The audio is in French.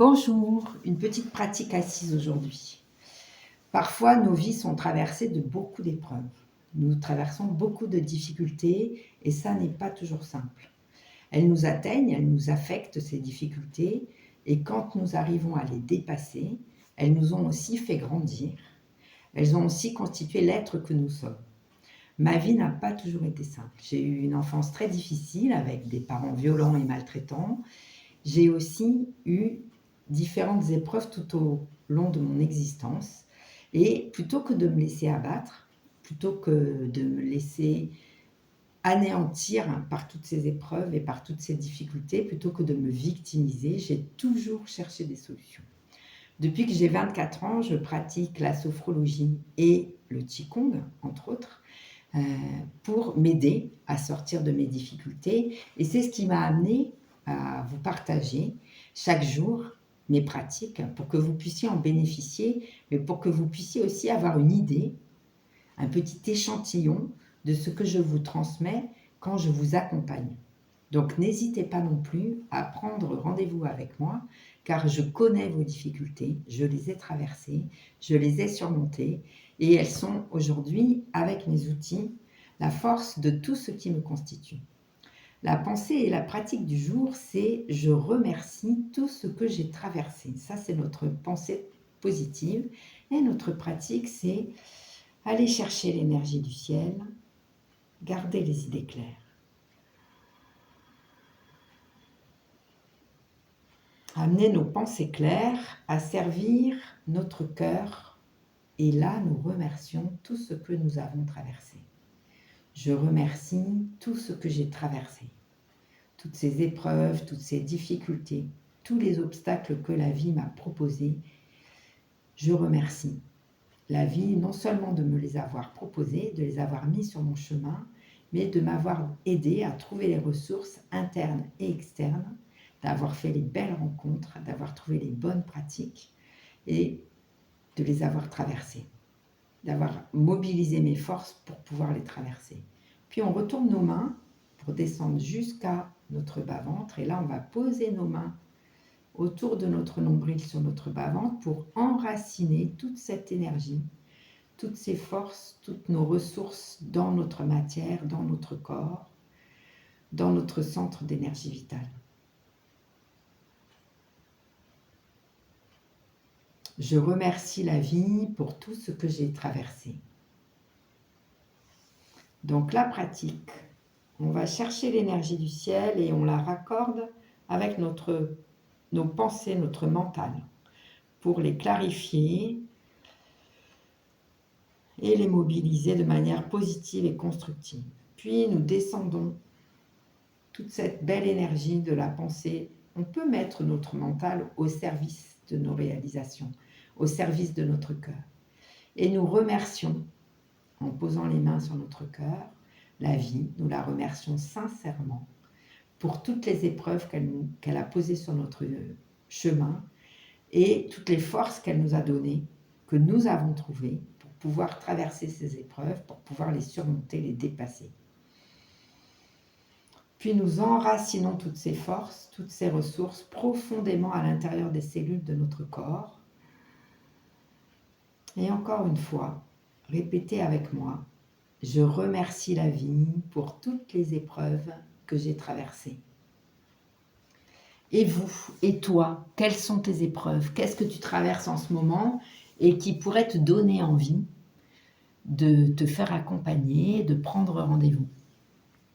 Bonjour, une petite pratique assise aujourd'hui. Parfois, nos vies sont traversées de beaucoup d'épreuves. Nous traversons beaucoup de difficultés et ça n'est pas toujours simple. Elles nous atteignent, elles nous affectent, ces difficultés, et quand nous arrivons à les dépasser, elles nous ont aussi fait grandir. Elles ont aussi constitué l'être que nous sommes. Ma vie n'a pas toujours été simple. J'ai eu une enfance très difficile avec des parents violents et maltraitants. J'ai aussi eu différentes épreuves tout au long de mon existence et plutôt que de me laisser abattre, plutôt que de me laisser anéantir par toutes ces épreuves et par toutes ces difficultés, plutôt que de me victimiser, j'ai toujours cherché des solutions. Depuis que j'ai 24 ans, je pratique la sophrologie et le qigong, entre autres, pour m'aider à sortir de mes difficultés. Et c'est ce qui m'a amené à vous partager chaque jour mes pratiques pour que vous puissiez en bénéficier, mais pour que vous puissiez aussi avoir une idée, un petit échantillon de ce que je vous transmets quand je vous accompagne. Donc n'hésitez pas non plus à prendre rendez-vous avec moi, car je connais vos difficultés, je les ai traversées, je les ai surmontées, et elles sont aujourd'hui, avec mes outils, la force de tout ce qui me constitue. La pensée et la pratique du jour, c'est « je remercie tout ce que j'ai traversé ». Ça, c'est notre pensée positive. Et notre pratique, c'est aller chercher l'énergie du ciel, garder les idées claires. Amener nos pensées claires à servir notre cœur, et là, nous remercions tout ce que nous avons traversé. Je remercie tout ce que j'ai traversé, toutes ces épreuves, toutes ces difficultés, tous les obstacles que la vie m'a proposés. Je remercie la vie non seulement de me les avoir proposés, de les avoir mis sur mon chemin, mais de m'avoir aidé à trouver les ressources internes et externes, d'avoir fait les belles rencontres, d'avoir trouvé les bonnes pratiques et de les avoir traversées, d'avoir mobilisé mes forces pour pouvoir les traverser. Puis on retourne nos mains pour descendre jusqu'à notre bas-ventre et là on va poser nos mains autour de notre nombril sur notre bas-ventre pour enraciner toute cette énergie, toutes ces forces, toutes nos ressources dans notre matière, dans notre corps, dans notre centre d'énergie vitale. Je remercie la vie pour tout ce que j'ai traversé. Donc la pratique, on va chercher l'énergie du ciel et on la raccorde avec nos pensées, notre mental, pour les clarifier et les mobiliser de manière positive et constructive. Puis nous descendons toute cette belle énergie de la pensée. On peut mettre notre mental au service de nos réalisations, au service de notre cœur. Et nous remercions, en posant les mains sur notre cœur, la vie, nous la remercions sincèrement pour toutes les épreuves qu'elle a posées sur notre chemin et toutes les forces qu'elle nous a données, que nous avons trouvées pour pouvoir traverser ces épreuves, pour pouvoir les surmonter, les dépasser. Puis nous enracinons toutes ces forces, toutes ces ressources profondément à l'intérieur des cellules de notre corps. Et encore une fois, répétez avec moi, je remercie la vie pour toutes les épreuves que j'ai traversées. Et vous, et toi, quelles sont tes épreuves? Qu'est-ce que tu traverses en ce moment et qui pourrait te donner envie de te faire accompagner, de prendre rendez-vous?